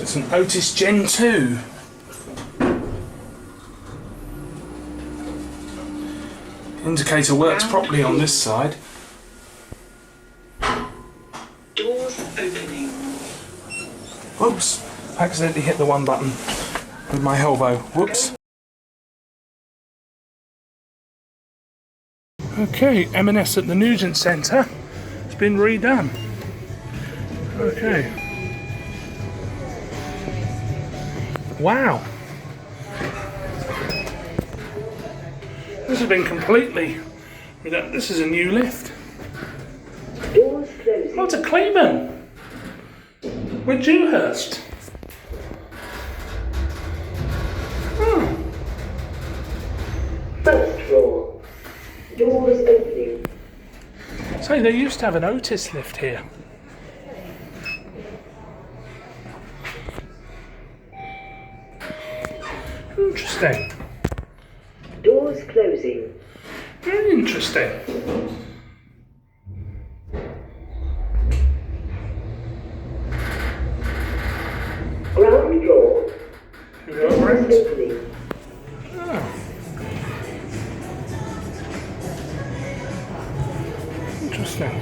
So it's an OTIS Gen 2. Indicator works properly on this side. Doors opening. Whoops! Accidentally hit the one button with my elbow. Whoops. Okay, M&S at the Nugent Centre. It's been redone. Okay. Wow. This has been completely redone. This is a new lift. Doors closing. Oh, it's a Kleemann with Dewhurst. First floor. Doors opening. So they used to have an OTIS lift here. Interesting. Doors closing. Very interesting. Ground floor. Here we go, right? Opening. Oh. Interesting.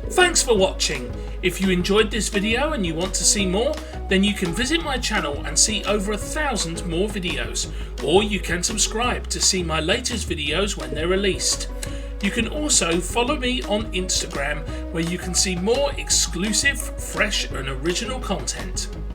Thanks for watching. If you enjoyed this video and you want to see more, then you can visit my channel and see over 1,000 more videos, or you can subscribe to see my latest videos when they're released. You can also follow me on Instagram, where you can see more exclusive, fresh and original content.